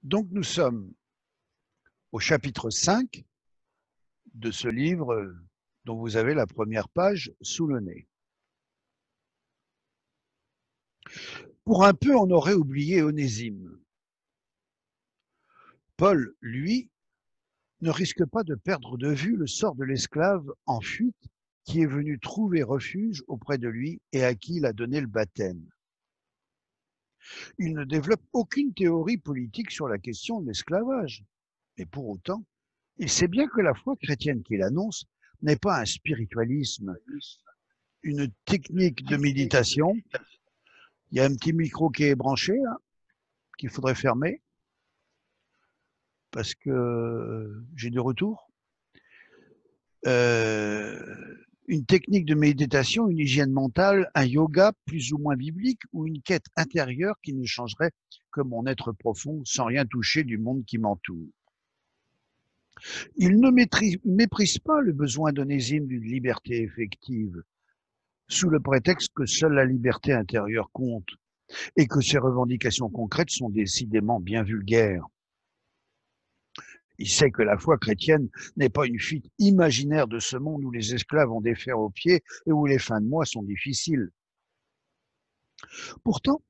Donc nous sommes au chapitre 5 de ce livre dont vous avez la première page sous le nez. Pour un peu, on aurait oublié Onésime. Paul, lui, ne risque pas de perdre de vue le sort de l'esclave en fuite qui est venu trouver refuge auprès de lui et à qui il a donné le baptême. Il ne développe aucune théorie politique sur la question de l'esclavage. Mais pour autant, il sait bien que la foi chrétienne qu'il annonce n'est pas un spiritualisme, une technique de méditation. Il y a un petit micro qui est branché, là, qu'il faudrait fermer, parce que j'ai du retour. Une technique de méditation, une hygiène mentale, un yoga plus ou moins biblique ou une quête intérieure qui ne changerait que mon être profond sans rien toucher du monde qui m'entoure. Il ne méprise pas le besoin d'Onésime d'une liberté effective, sous le prétexte que seule la liberté intérieure compte et que ses revendications concrètes sont décidément bien vulgaires. Il sait que la foi chrétienne n'est pas une fuite imaginaire de ce monde où les esclaves ont des fers aux pieds et où les fins de mois sont difficiles. Pourtant,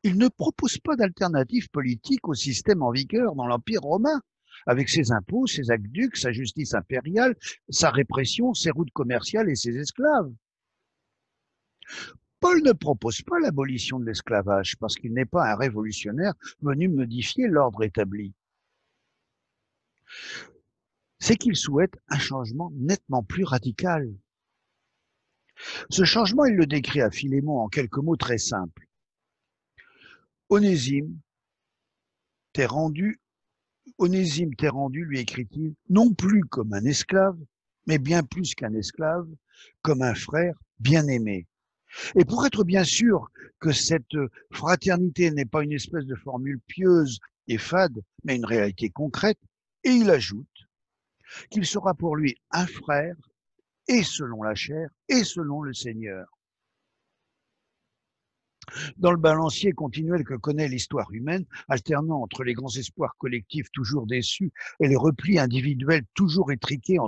il ne propose pas d'alternative politique au système en vigueur dans l'Empire romain, avec ses impôts, ses aqueducs, sa justice impériale, sa répression, ses routes commerciales et ses esclaves. Paul ne propose pas l'abolition de l'esclavage parce qu'il n'est pas un révolutionnaire venu modifier l'ordre établi. C'est qu'il souhaite un changement nettement plus radical. Ce changement, il le décrit à Philémon en quelques mots très simples. Onésime t'est rendu, lui écrit-il, non plus comme un esclave, mais bien plus qu'un esclave, comme un frère bien-aimé. Et pour être bien sûr que cette fraternité n'est pas une espèce de formule pieuse et fade, mais une réalité concrète, et il ajoute qu'il sera pour lui un frère, et selon la chair, et selon le Seigneur. Dans le balancier continuel que connaît l'histoire humaine, alternant entre les grands espoirs collectifs toujours déçus et les replis individuels toujours étriqués,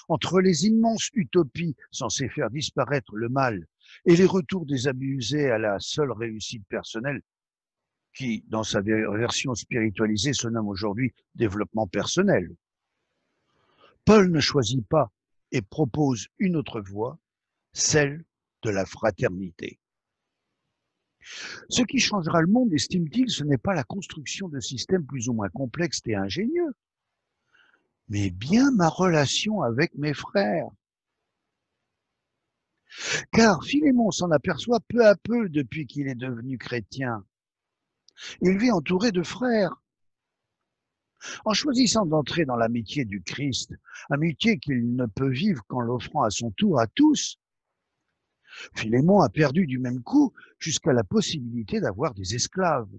entre les immenses utopies censées faire disparaître le mal et les retours désabusés à la seule réussite personnelle, qui, dans sa version spiritualisée, se nomme aujourd'hui développement personnel. Paul ne choisit pas et propose une autre voie, celle de la fraternité. Ce qui changera le monde, estime-t-il, ce n'est pas la construction de systèmes plus ou moins complexes et ingénieux, mais bien ma relation avec mes frères. Car Philémon s'en aperçoit peu à peu depuis qu'il est devenu chrétien. Il vit entouré de frères. En choisissant d'entrer dans l'amitié du Christ, amitié qu'il ne peut vivre qu'en l'offrant à son tour à tous, Philémon a perdu du même coup jusqu'à la possibilité d'avoir des esclaves.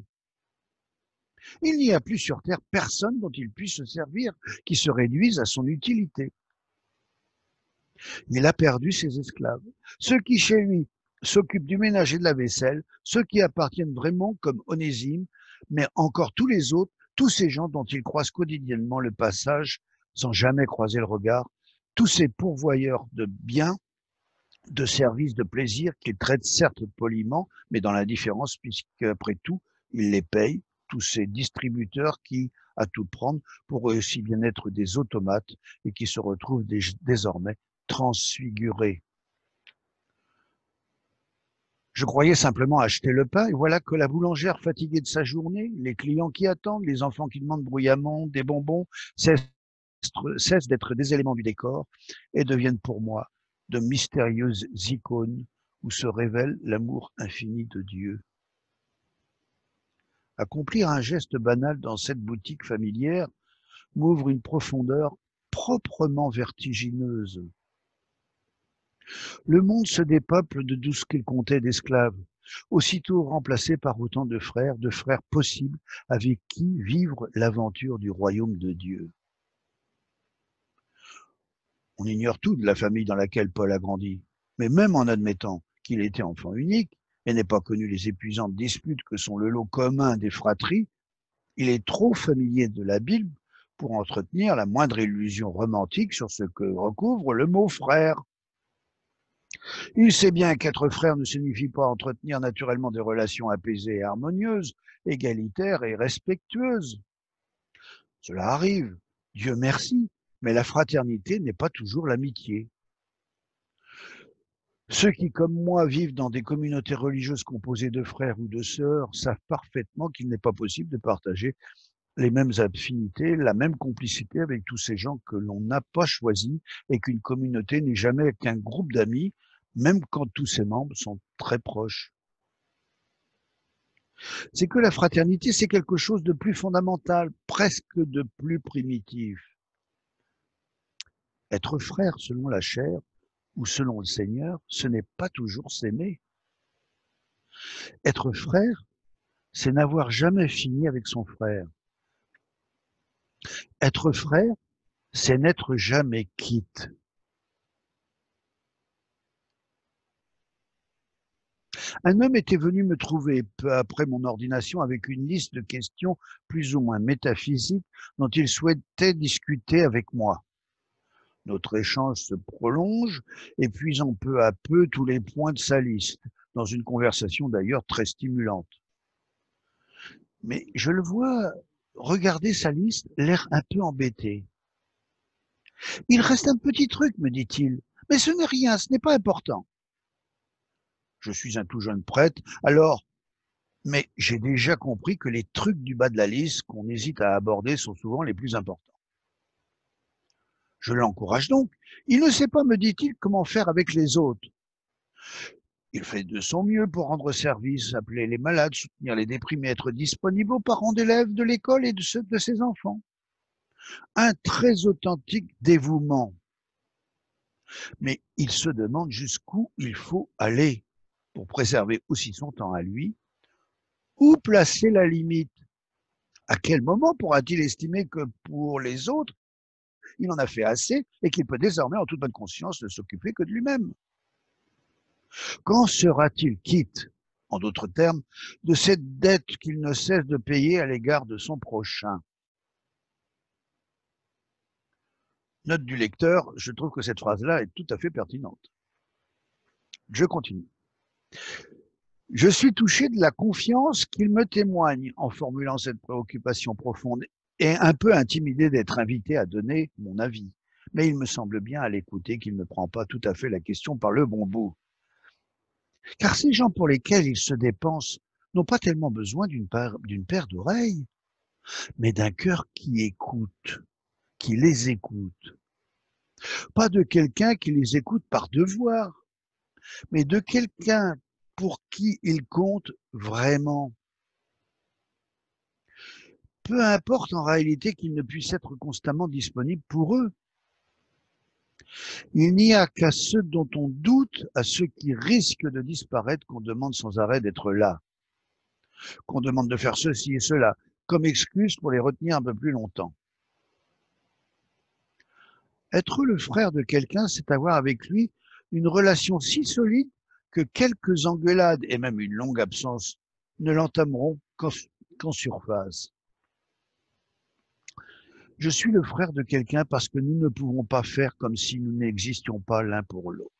Il n'y a plus sur terre personne dont il puisse se servir qui se réduise à son utilité. Il a perdu ses esclaves, ceux qui chez lui s'occupent du ménage et de la vaisselle, ceux qui appartiennent vraiment comme Onésime, mais encore tous les autres, tous ces gens dont il croise quotidiennement le passage sans jamais croiser le regard, tous ces pourvoyeurs de biens, de services, de plaisirs qu'il traite certes poliment, mais dans l'indifférence puisqu'après tout, il les paye, tous ces distributeurs qui, à tout prendre, pourraient aussi bien être des automates et qui se retrouvent désormais transfigurés. Je croyais simplement acheter le pain et voilà que la boulangère fatiguée de sa journée, les clients qui attendent, les enfants qui demandent bruyamment des bonbons cessent d'être des éléments du décor et deviennent pour moi de mystérieuses icônes où se révèle l'amour infini de Dieu. Accomplir un geste banal dans cette boutique familière m'ouvre une profondeur proprement vertigineuse. Le monde se dépeuple de tout ce qu'il comptait d'esclaves, aussitôt remplacés par autant de frères possibles avec qui vivre l'aventure du royaume de Dieu. On ignore tout de la famille dans laquelle Paul a grandi, mais même en admettant qu'il était enfant unique et n'ait pas connu les épuisantes disputes que sont le lot commun des fratries, Il est trop familier de la Bible pour entretenir la moindre illusion romantique sur ce que recouvre le mot frère. Il sait bien qu'être frère ne signifie pas entretenir naturellement des relations apaisées et harmonieuses, égalitaires et respectueuses. Cela arrive, Dieu merci, mais la fraternité n'est pas toujours l'amitié. Ceux qui, comme moi, vivent dans des communautés religieuses composées de frères ou de sœurs savent parfaitement qu'il n'est pas possible de partager les mêmes affinités, la même complicité avec tous ces gens que l'on n'a pas choisis et qu'une communauté n'est jamais qu'un groupe d'amis, même quand tous ses membres sont très proches. C'est que la fraternité, c'est quelque chose de plus fondamental, presque de plus primitif. Être frère selon la chair ou selon le Seigneur, ce n'est pas toujours s'aimer. Être frère, c'est n'avoir jamais fini avec son frère. Être frère, c'est n'être jamais quitte. Un homme était venu me trouver peu après mon ordination avec une liste de questions plus ou moins métaphysiques dont il souhaitait discuter avec moi. Notre échange se prolonge, épuisant peu à peu tous les points de sa liste, dans une conversation d'ailleurs très stimulante. Mais je le vois regarder sa liste, l'air un peu embêté. Il reste un petit truc, me dit-il, mais ce n'est rien, ce n'est pas important. Je suis un tout jeune prêtre, alors, mais j'ai déjà compris que les trucs du bas de la liste qu'on hésite à aborder sont souvent les plus importants. Je l'encourage donc. Il ne sait pas, me dit-il, comment faire avec les autres. Il fait de son mieux pour rendre service, appeler les malades, soutenir les déprimés, être disponible aux parents d'élèves de l'école et de ceux de ses enfants. Un très authentique dévouement. Mais il se demande jusqu'où il faut aller pour préserver aussi son temps à lui. Où placer la limite? À quel moment pourra-t-il estimer que pour les autres, il en a fait assez et qu'il peut désormais en toute bonne conscience ne s'occuper que de lui-même? Quand sera-t-il quitte, en d'autres termes, de cette dette qu'il ne cesse de payer à l'égard de son prochain? Note du lecteur, je trouve que cette phrase-là est tout à fait pertinente. Je continue. Je suis touché de la confiance qu'il me témoigne en formulant cette préoccupation profonde et un peu intimidé d'être invité à donner mon avis. Mais il me semble bien à l'écouter qu'il ne prend pas tout à fait la question par le bon bout. Car ces gens pour lesquels il se dépense n'ont pas tellement besoin d'une paire d'oreilles, mais d'un cœur qui écoute, qui les écoute. Pas de quelqu'un qui les écoute par devoir, mais de quelqu'un pour qui ils comptent vraiment. Peu importe en réalité qu'ils ne puissent être constamment disponibles pour eux. Il n'y a qu'à ceux dont on doute, à ceux qui risquent de disparaître, qu'on demande sans arrêt d'être là, qu'on demande de faire ceci et cela, comme excuse pour les retenir un peu plus longtemps. Être le frère de quelqu'un, c'est avoir avec lui une relation si solide que quelques engueulades et même une longue absence ne l'entameront qu'en surface. Je suis le frère de quelqu'un parce que nous ne pouvons pas faire comme si nous n'existions pas l'un pour l'autre.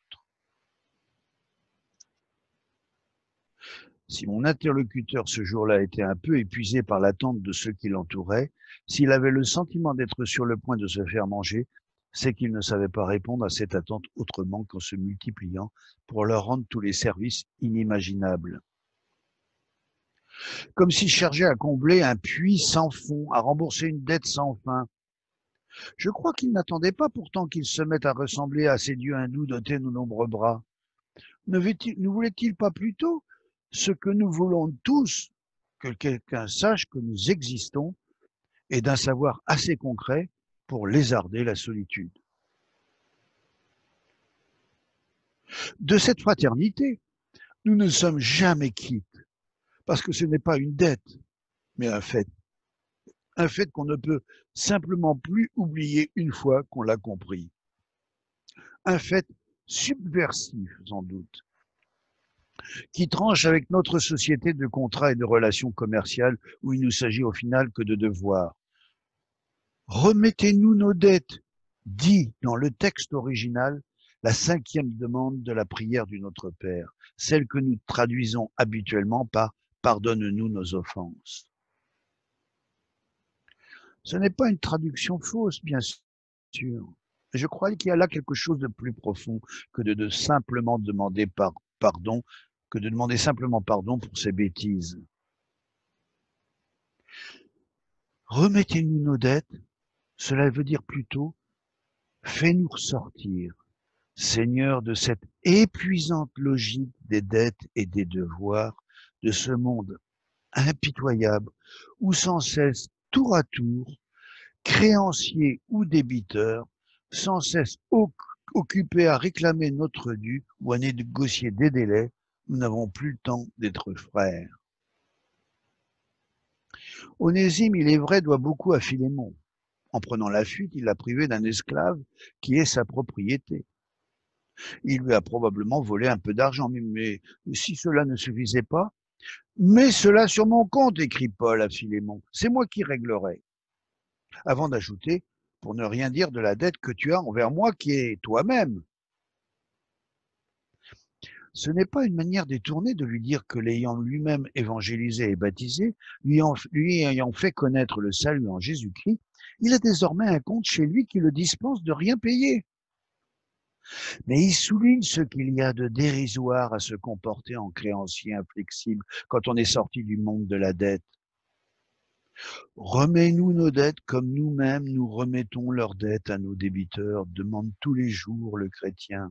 Si mon interlocuteur ce jour-là était un peu épuisé par l'attente de ceux qui l'entouraient, s'il avait le sentiment d'être sur le point de se faire manger, c'est qu'il ne savait pas répondre à cette attente autrement qu'en se multipliant pour leur rendre tous les services inimaginables. Comme s'il cherchait à combler un puits sans fond, à rembourser une dette sans fin. Je crois qu'il n'attendait pas pourtant qu'il se mette à ressembler à ces dieux hindous dotés de nombreux bras. Ne voulait-il pas plutôt ce que nous voulons tous, que quelqu'un sache que nous existons et d'un savoir assez concret pour lézarder la solitude? De cette fraternité, nous ne sommes jamais quittes, parce que ce n'est pas une dette, mais un fait qu'on ne peut simplement plus oublier une fois qu'on l'a compris. Un fait subversif, sans doute. qui tranche avec notre société de contrats et de relations commerciales où il ne s'agit au final que de devoirs. Remettez-nous nos dettes, dit dans le texte original la 5e demande de la prière du Notre Père, celle que nous traduisons habituellement par pardonne-nous nos offenses. Ce n'est pas une traduction fausse, bien sûr. Je crois qu'il y a là quelque chose de plus profond que de simplement demander pardon, que de demander simplement pardon pour ses bêtises. Remettez-nous nos dettes, cela veut dire plutôt fais-nous ressortir, Seigneur, de cette épuisante logique des dettes et des devoirs, de ce monde impitoyable où sans cesse, tour à tour, créanciers ou débiteurs, sans cesse occupés à réclamer notre dû ou à négocier des délais, nous n'avons plus le temps d'être frères. Onésime, il est vrai, doit beaucoup à Philémon. En prenant la fuite, il l'a privé d'un esclave qui est sa propriété. Il lui a probablement volé un peu d'argent, mais si cela ne suffisait pas, mets cela sur mon compte, écrit Paul à Philémon, c'est moi qui réglerai. Avant d'ajouter, pour ne rien dire de la dette que tu as envers moi qui est toi-même. Ce n'est pas une manière détournée de lui dire que l'ayant lui-même évangélisé et baptisé, lui ayant fait connaître le salut en Jésus-Christ, il a désormais un compte chez lui qui le dispense de rien payer. Mais il souligne ce qu'il y a de dérisoire à se comporter en créancier inflexible quand on est sorti du monde de la dette. Remets-nous nos dettes comme nous-mêmes nous remettons leurs dettes à nos débiteurs, demande tous les jours le chrétien.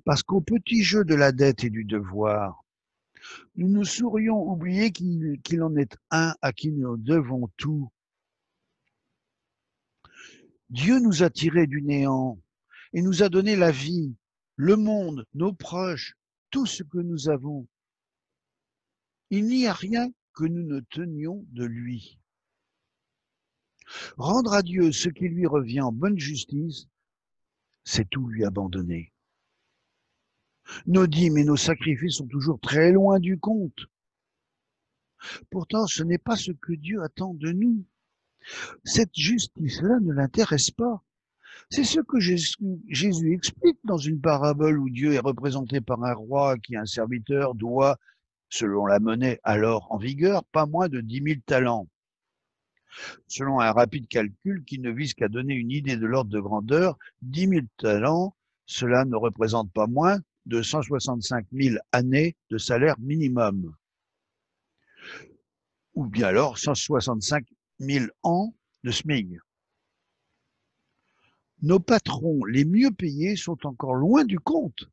Parce qu'au petit jeu de la dette et du devoir, nous nous saurions oublier qu'il en est un à qui nous devons tout. Dieu nous a tirés du néant et nous a donné la vie, le monde, nos proches, tout ce que nous avons. Il n'y a rien que nous ne tenions de lui. Rendre à Dieu ce qui lui revient en bonne justice, c'est tout lui abandonner. Nos dîmes et nos sacrifices sont toujours très loin du compte. Pourtant, ce n'est pas ce que Dieu attend de nous. Cette justice-là ne l'intéresse pas. C'est ce que Jésus explique dans une parabole où Dieu est représenté par un roi qui, un serviteur, doit, selon la monnaie alors en vigueur, pas moins de 10 000 talents. Selon un rapide calcul qui ne vise qu'à donner une idée de l'ordre de grandeur, 10 000 talents, cela ne représente pas moins de 165 000 années de salaire minimum. Ou bien alors 165 000 ans de SMIC. Nos patrons les mieux payés sont encore loin du compte.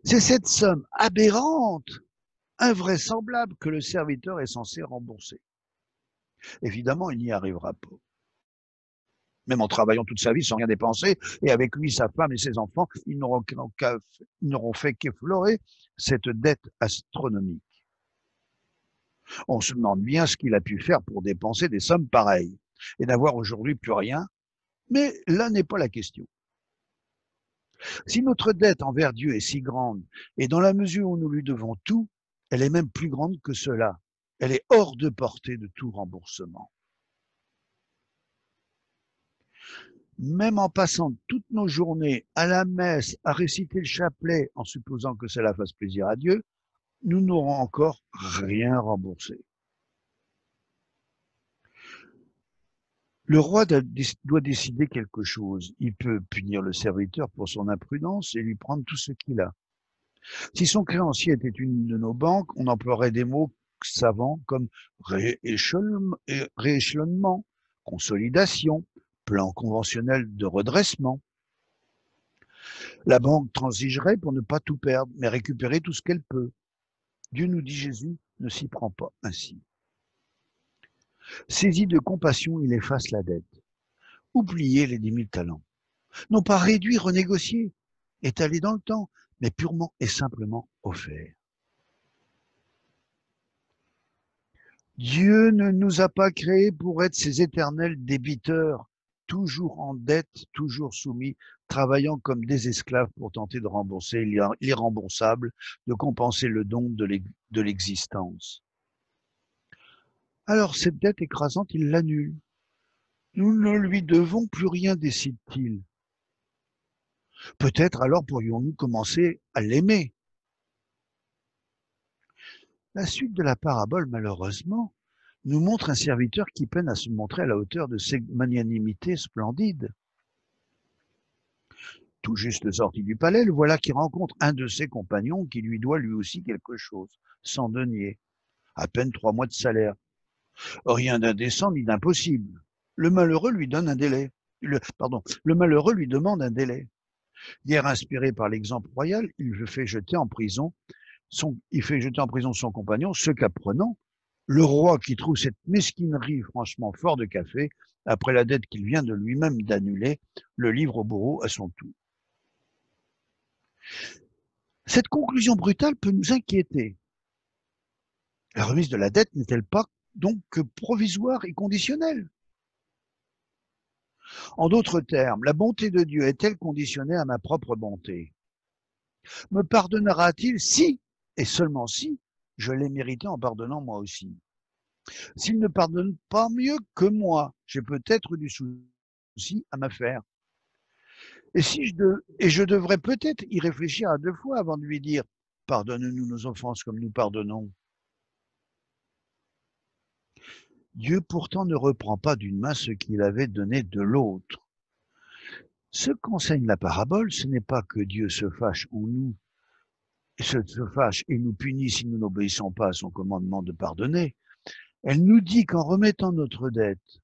C'est cette somme aberrante, invraisemblable que le serviteur est censé rembourser. Évidemment, il n'y arrivera pas. Même en travaillant toute sa vie sans rien dépenser, et avec lui, sa femme et ses enfants, ils n'auront fait qu'effleurer cette dette astronomique. On se demande bien ce qu'il a pu faire pour dépenser des sommes pareilles et n'avoir aujourd'hui plus rien, mais là n'est pas la question. Si notre dette envers Dieu est si grande, et dans la mesure où nous lui devons tout, elle est même plus grande que cela. Elle est hors de portée de tout remboursement. Même en passant toutes nos journées à la messe, à réciter le chapelet, en supposant que cela fasse plaisir à Dieu, nous n'aurons encore rien remboursé. Le roi doit décider quelque chose. Il peut punir le serviteur pour son imprudence et lui prendre tout ce qu'il a. Si son créancier était une de nos banques, on emploierait des mots savants comme rééchelonnement, consolidation, plan conventionnel de redressement. La banque transigerait pour ne pas tout perdre, mais récupérer tout ce qu'elle peut. Dieu, nous dit Jésus, ne s'y prend pas ainsi. Saisi de compassion, il efface la dette. Oublier les 10 000 talents. Non pas réduire, renégocier, étaler dans le temps, mais purement et simplement offert. Dieu ne nous a pas créés pour être ses éternels débiteurs, toujours en dette, toujours soumis, travaillant comme des esclaves pour tenter de rembourser l'irremboursable, de compenser le don de l'existence. Alors cette dette écrasante, il l'annule. Nous ne lui devons plus rien, décide-t-il. Peut-être alors pourrions-nous commencer à l'aimer. La suite de la parabole, malheureusement, nous montre un serviteur qui peine à se montrer à la hauteur de ses magnanimités splendides. Tout juste sorti du palais, le voilà qui rencontre un de ses compagnons qui lui doit lui aussi quelque chose, 100 deniers, à peine 3 mois de salaire. Rien d'indécent ni d'impossible. Le malheureux lui donne un délai. Le malheureux lui demande un délai. Hier, inspiré par l'exemple royal, il fait jeter en prison son compagnon, ce qu'apprenant, le roi qui trouve cette mesquinerie franchement fort de café, après la dette qu'il vient de lui-même d'annuler, le livre au bourreau à son tour. Cette conclusion brutale peut nous inquiéter. La remise de la dette n'est-elle pas donc que provisoire et conditionnelle? En d'autres termes, la bonté de Dieu est-elle conditionnée à ma propre bonté? Me pardonnera-t-il si, et seulement si, je l'ai mérité en pardonnant moi aussi? S'il ne pardonne pas mieux que moi, j'ai peut-être du souci à m'affaire. Et je devrais peut-être y réfléchir à 2 fois avant de lui dire « Pardonne-nous nos offenses comme nous pardonnons ». Dieu pourtant ne reprend pas d'une main ce qu'il avait donné de l'autre. Ce qu'enseigne la parabole, ce n'est pas que Dieu se fâche en nous, se fâche et nous punit si nous n'obéissons pas à son commandement de pardonner. Elle nous dit qu'en remettant notre dette,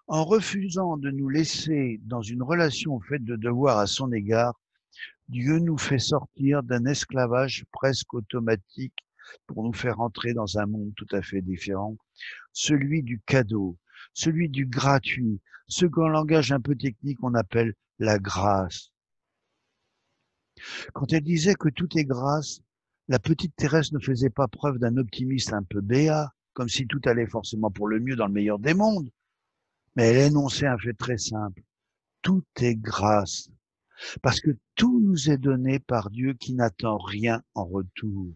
en refusant de nous laisser dans une relation faite de devoirs à son égard, Dieu nous fait sortir d'un esclavage presque automatique pour nous faire entrer dans un monde tout à fait différent, celui du cadeau, celui du gratuit, ce qu'en langage un peu technique on appelle la grâce. Quand elle disait que tout est grâce, la petite Thérèse ne faisait pas preuve d'un optimisme un peu béat, comme si tout allait forcément pour le mieux dans le meilleur des mondes, mais elle énonçait un fait très simple. Tout est grâce, parce que tout nous est donné par Dieu qui n'attend rien en retour.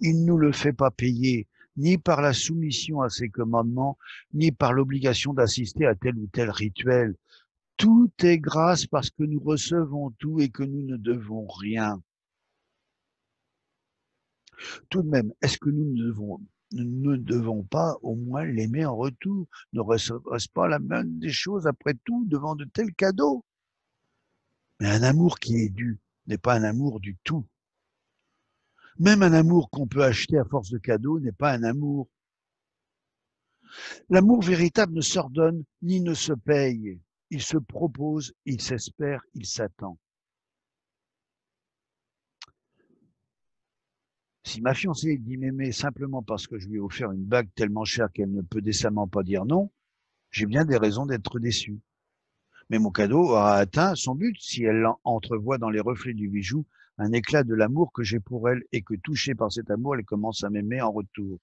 Il ne nous le fait pas payer, ni par la soumission à ses commandements, ni par l'obligation d'assister à tel ou tel rituel. Tout est grâce parce que nous recevons tout et que nous ne devons rien. Tout de même, est-ce que nous ne devons pas au moins l'aimer en retour? Ne reste pas la même des choses après tout devant de tels cadeaux? Mais un amour qui est dû n'est pas un amour du tout. Même un amour qu'on peut acheter à force de cadeaux n'est pas un amour. L'amour véritable ne s'ordonne ni ne se paye. Il se propose, il s'espère, il s'attend. Si ma fiancée dit m'aimer simplement parce que je lui ai offert une bague tellement chère qu'elle ne peut décemment pas dire non, j'ai bien des raisons d'être déçu. Mais mon cadeau aura atteint son but si elle entrevoit dans les reflets du bijou un éclat de l'amour que j'ai pour elle et que, touchée par cet amour, elle commence à m'aimer en retour.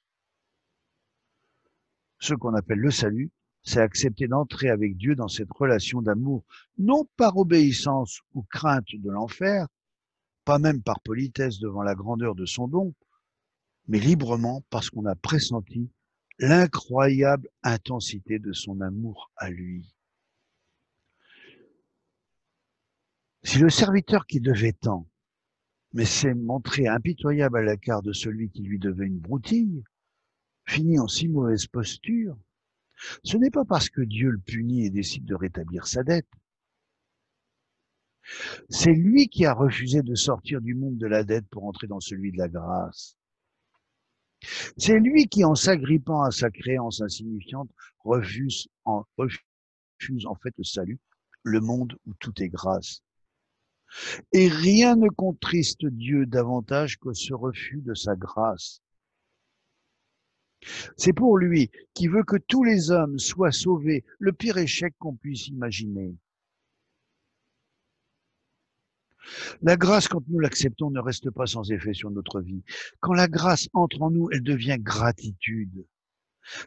Ce qu'on appelle le salut, c'est accepter d'entrer avec Dieu dans cette relation d'amour, non par obéissance ou crainte de l'enfer, pas même par politesse devant la grandeur de son don, mais librement parce qu'on a pressenti l'incroyable intensité de son amour à lui. Si le serviteur qui devait tant, mais s'est montré impitoyable à l'écart de celui qui lui devait une broutille, finit en si mauvaise posture, ce n'est pas parce que Dieu le punit et décide de rétablir sa dette. C'est lui qui a refusé de sortir du monde de la dette pour entrer dans celui de la grâce. C'est lui qui, en s'agrippant à sa créance insignifiante, refuse en fait le salut, le monde où tout est grâce. Et rien ne contriste Dieu davantage que ce refus de sa grâce. C'est pour lui qui veut que tous les hommes soient sauvés, le pire échec qu'on puisse imaginer. La grâce, quand nous l'acceptons, ne reste pas sans effet sur notre vie. Quand la grâce entre en nous, elle devient gratitude.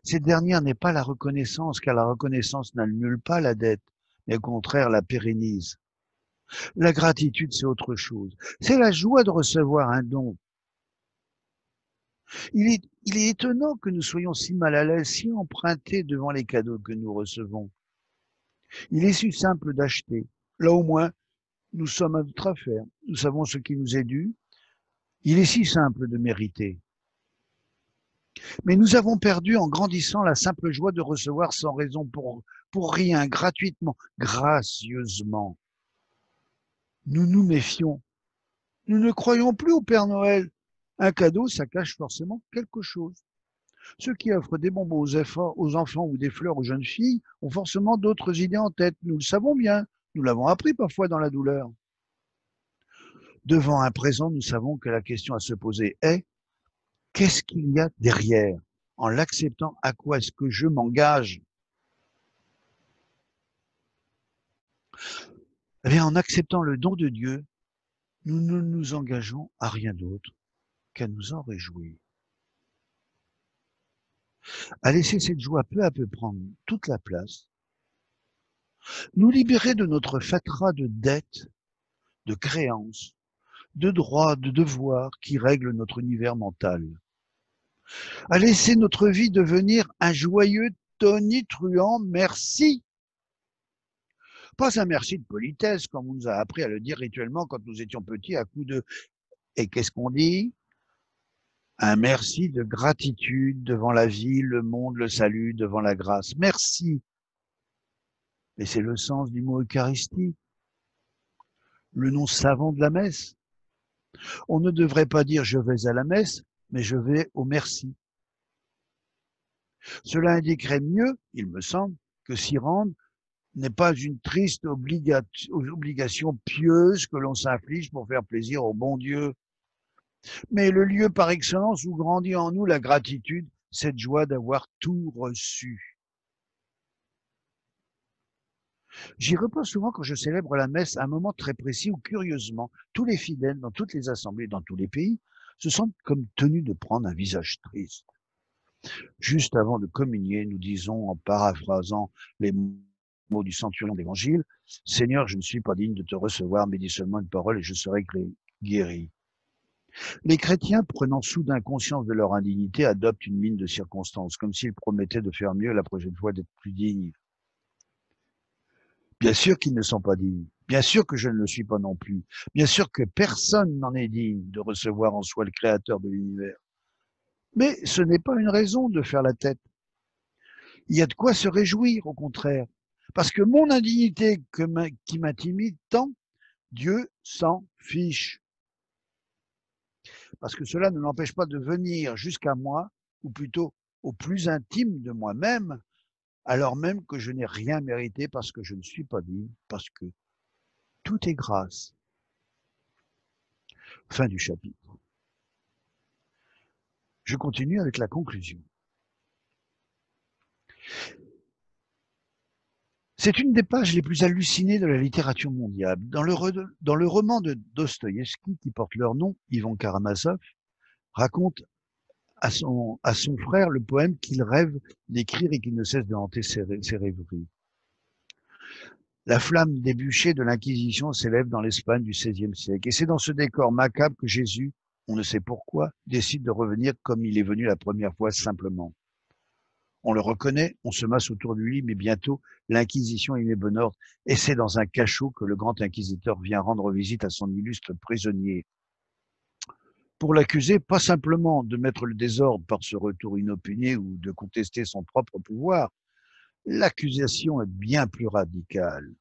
Cette dernière n'est pas la reconnaissance, car la reconnaissance n'annule pas la dette, mais au contraire la pérennise. La gratitude, c'est autre chose. C'est la joie de recevoir un don. Il est étonnant que nous soyons si mal à l'aise, si empruntés devant les cadeaux que nous recevons. Il est si simple d'acheter. Là au moins, nous sommes à notre affaire. Nous savons ce qui nous est dû. Il est si simple de mériter. Mais nous avons perdu en grandissant la simple joie de recevoir sans raison pour rien, gratuitement, gracieusement. Nous nous méfions. Nous ne croyons plus au Père Noël. Un cadeau, ça cache forcément quelque chose. Ceux qui offrent des bonbons aux enfants ou des fleurs aux jeunes filles ont forcément d'autres idées en tête. Nous le savons bien. Nous l'avons appris parfois dans la douleur. Devant un présent, nous savons que la question à se poser est: qu'est-ce qu'il y a derrière? En l'acceptant, à quoi est-ce que je m'engage? Eh bien, en acceptant le don de Dieu, nous ne nous engageons à rien d'autre qu'à nous en réjouir. À laisser cette joie peu à peu prendre toute la place, nous libérer de notre fatras de dettes, de créances, de droits, de devoirs qui règlent notre univers mental. À laisser notre vie devenir un joyeux tonitruant merci. Pas un merci de politesse, comme on nous a appris à le dire rituellement quand nous étions petits à coups de et qu'est-ce qu'on dit? Un merci de gratitude devant la vie, le monde, le salut, devant la grâce. Merci. Et c'est le sens du mot Eucharistie, le nom savant de la messe. On ne devrait pas dire je vais à la messe, mais je vais au merci. Cela indiquerait mieux, il me semble, que s'y rendre n'est pas une triste obligation pieuse que l'on s'inflige pour faire plaisir au bon Dieu, mais le lieu par excellence où grandit en nous la gratitude, cette joie d'avoir tout reçu. J'y repense souvent quand je célèbre la messe, à un moment très précis où, curieusement, tous les fidèles, dans toutes les assemblées, dans tous les pays, se sentent comme tenus de prendre un visage triste. Juste avant de communier, nous disons, en paraphrasant les mots du centurion d'Évangile: « Seigneur, je ne suis pas digne de te recevoir, mais dis seulement une parole et je serai guéri. » Les chrétiens, prenant soudain conscience de leur indignité, adoptent une mine de circonstance, comme s'ils promettaient de faire mieux la prochaine fois, d'être plus dignes. Bien sûr qu'ils ne sont pas dignes. Bien sûr que je ne le suis pas non plus. Bien sûr que personne n'en est digne de recevoir en soi le Créateur de l'univers. Mais ce n'est pas une raison de faire la tête. Il y a de quoi se réjouir, au contraire. Parce que mon indignité qui m'intimide tant, Dieu s'en fiche. Parce que cela ne m'empêche pas de venir jusqu'à moi, ou plutôt au plus intime de moi-même, alors même que je n'ai rien mérité parce que je ne suis pas digne, parce que tout est grâce. Fin du chapitre. Je continue avec la conclusion. C'est une des pages les plus hallucinées de la littérature mondiale. Dans le roman de Dostoïevski qui porte leur nom, Ivan Karamazov raconte à son frère le poème qu'il rêve d'écrire et qui ne cesse de hanter ses rêveries. La flamme des bûchers de l'Inquisition s'élève dans l'Espagne du XVIe siècle. Et c'est dans ce décor macabre que Jésus, on ne sait pourquoi, décide de revenir comme il est venu la première fois, simplement. On le reconnaît, on se masse autour de lui, mais bientôt, l'Inquisition y met bon ordre, et c'est dans un cachot que le grand inquisiteur vient rendre visite à son illustre prisonnier. Pour l'accuser, pas simplement de mettre le désordre par ce retour inopiné ou de contester son propre pouvoir, l'accusation est bien plus radicale.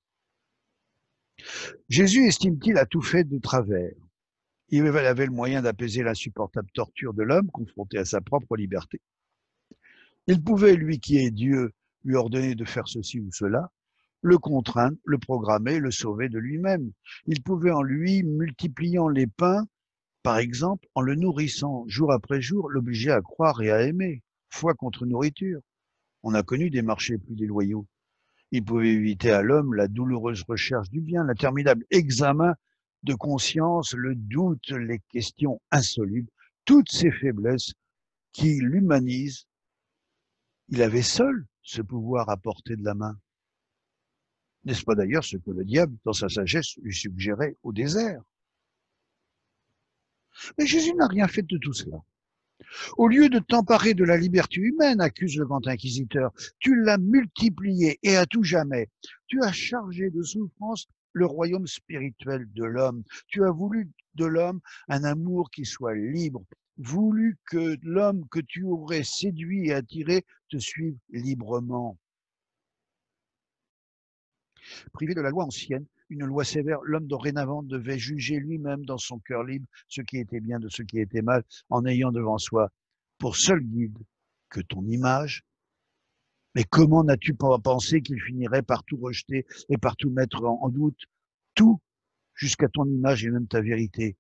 Jésus estime-t-il a tout fait de travers. Il avait le moyen d'apaiser l'insupportable torture de l'homme confronté à sa propre liberté. Il pouvait, lui qui est Dieu, lui ordonner de faire ceci ou cela, le contraindre, le programmer, le sauver de lui-même. Il pouvait en lui, multipliant les pains, par exemple, en le nourrissant jour après jour, l'obliger à croire et à aimer, foi contre nourriture. On a connu des marchés plus déloyaux. Il pouvait éviter à l'homme la douloureuse recherche du bien, l'interminable examen de conscience, le doute, les questions insolubles, toutes ces faiblesses qui l'humanisent Il avait seul ce pouvoir à portée de la main. N'est-ce pas d'ailleurs ce que le diable, dans sa sagesse, lui suggérait au désert? Mais Jésus n'a rien fait de tout cela. Au lieu de t'emparer de la liberté humaine, accuse le grand inquisiteur, tu l'as multiplié et à tout jamais. Tu as chargé de souffrance le royaume spirituel de l'homme. Tu as voulu de l'homme un amour qui soit libre, voulu que l'homme que tu aurais séduit et attiré te suive librement. Privé de la loi ancienne, une loi sévère, l'homme dorénavant devait juger lui-même dans son cœur libre ce qui était bien de ce qui était mal, en ayant devant soi pour seul guide que ton image. Mais comment n'as-tu pas pensé qu'il finirait par tout rejeter et par tout mettre en doute, tout, jusqu'à ton image et même ta vérité,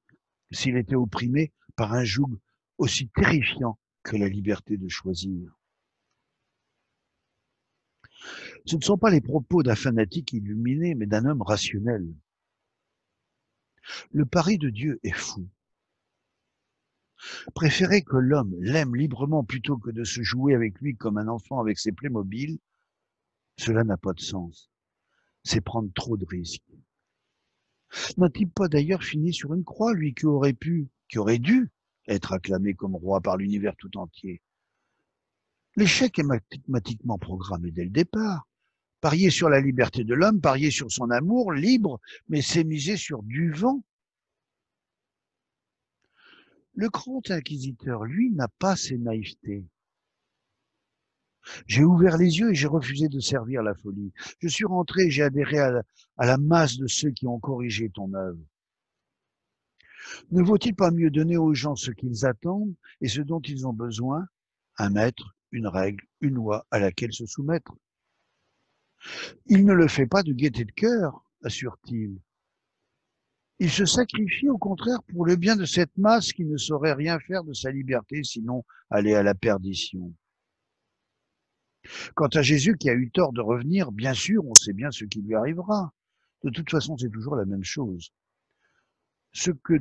s'il était opprimé par un joug aussi terrifiant que la liberté de choisir? Ce ne sont pas les propos d'un fanatique illuminé, mais d'un homme rationnel. Le pari de Dieu est fou. Préférer que l'homme l'aime librement plutôt que de se jouer avec lui comme un enfant avec ses Playmobil, cela n'a pas de sens. C'est prendre trop de risques. N'a-t-il pas d'ailleurs fini sur une croix, lui qui aurait dû être acclamé comme roi par l'univers tout entier? L'échec est mathématiquement programmé dès le départ. Parier sur la liberté de l'homme, parier sur son amour libre, mais c'est miser sur du vent. Le grand inquisiteur, lui, n'a pas ces naïvetés. J'ai ouvert les yeux et j'ai refusé de servir la folie. Je suis rentré et j'ai adhéré à la masse de ceux qui ont corrigé ton œuvre. Ne vaut-il pas mieux donner aux gens ce qu'ils attendent et ce dont ils ont besoin? Un maître, une règle, une loi à laquelle se soumettre. Il ne le fait pas de gaieté de cœur, assure-t-il. Il se sacrifie au contraire pour le bien de cette masse qui ne saurait rien faire de sa liberté sinon aller à la perdition. Quant à Jésus qui a eu tort de revenir, bien sûr, on sait bien ce qui lui arrivera. De toute façon, c'est toujours la même chose. Ce que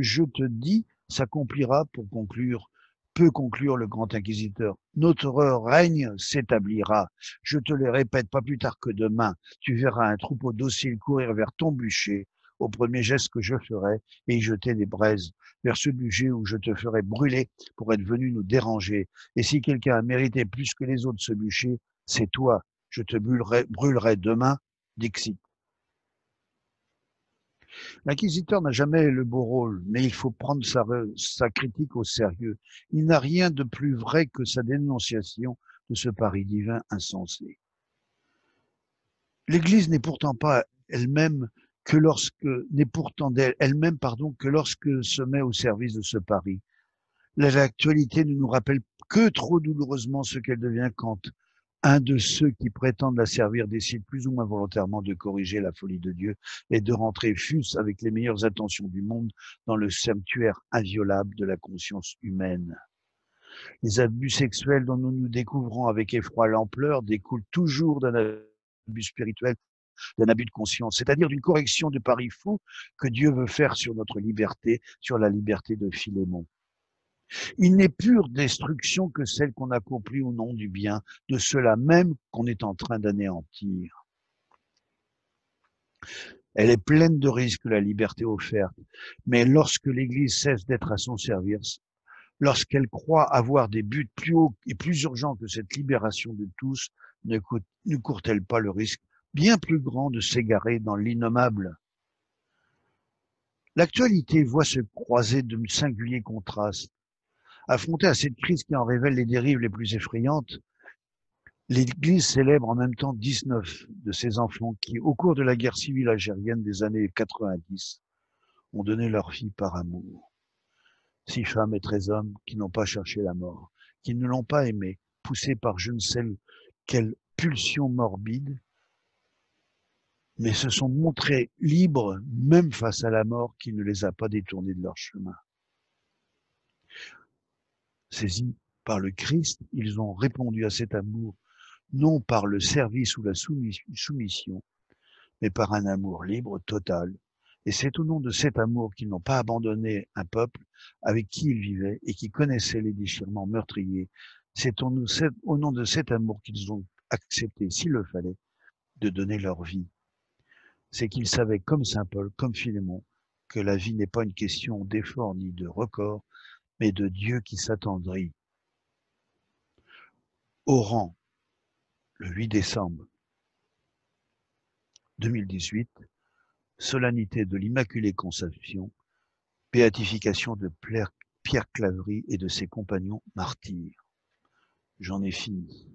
je te dis s'accomplira pour conclure, peut conclure le grand inquisiteur. Notre règne s'établira. Je te le répète, pas plus tard que demain, tu verras un troupeau docile courir vers ton bûcher au premier geste que je ferai et y jeter des braises vers ce bûcher où je te ferai brûler pour être venu nous déranger. Et si quelqu'un a mérité plus que les autres ce bûcher, c'est toi. Je te brûlerai demain, Dixit. L'inquisiteur n'a jamais le beau rôle, mais il faut prendre sa critique au sérieux. Il n'a rien de plus vrai que sa dénonciation de ce pari divin insensé. L'Église n'est pourtant pas elle-même que lorsque n'est pourtant d'elle-même que lorsque se met au service de ce pari. L'actualité ne nous rappelle que trop douloureusement ce qu'elle devient quand un de ceux qui prétendent la servir décide plus ou moins volontairement de corriger la folie de Dieu et de rentrer, fût-ce avec les meilleures intentions du monde, dans le sanctuaire inviolable de la conscience humaine. Les abus sexuels dont nous nous découvrons avec effroi l'ampleur découlent toujours d'un abus spirituel, d'un abus de conscience, c'est-à-dire d'une correction de paris fous que Dieu veut faire sur notre liberté, sur la liberté de Philémon. Il n'est pure destruction que celle qu'on accomplit au nom du bien, de cela même qu'on est en train d'anéantir. Elle est pleine de risques, la liberté offerte, mais lorsque l'Église cesse d'être à son service, lorsqu'elle croit avoir des buts plus hauts et plus urgents que cette libération de tous, ne court-elle pas le risque bien plus grand de s'égarer dans l'innommable? L'actualité voit se croiser de singuliers contrastes. Affrontée à cette crise qui en révèle les dérives les plus effrayantes, l'Église célèbre en même temps 19 de ses enfants qui, au cours de la guerre civile algérienne des années 90, ont donné leur vie par amour. 6 femmes et 13 hommes qui n'ont pas cherché la mort, qui ne l'ont pas aimé, poussés par je ne sais quelle pulsion morbide, mais se sont montrés libres même face à la mort qui ne les a pas détournés de leur chemin. Saisis par le Christ, ils ont répondu à cet amour, non par le service ou la soumission, mais par un amour libre, total. Et c'est au nom de cet amour qu'ils n'ont pas abandonné un peuple avec qui ils vivaient et qui connaissait les déchirements meurtriers C'est au nom de cet amour qu'ils ont accepté, s'il le fallait, de donner leur vie. C'est qu'ils savaient, comme saint Paul, comme Philémon, que la vie n'est pas une question d'effort ni de record, mais de Dieu qui s'attendrit. Oran, le 8 décembre 2018, solennité de l'Immaculée Conception, béatification de Pierre Claverie et de ses compagnons martyrs. J'en ai fini.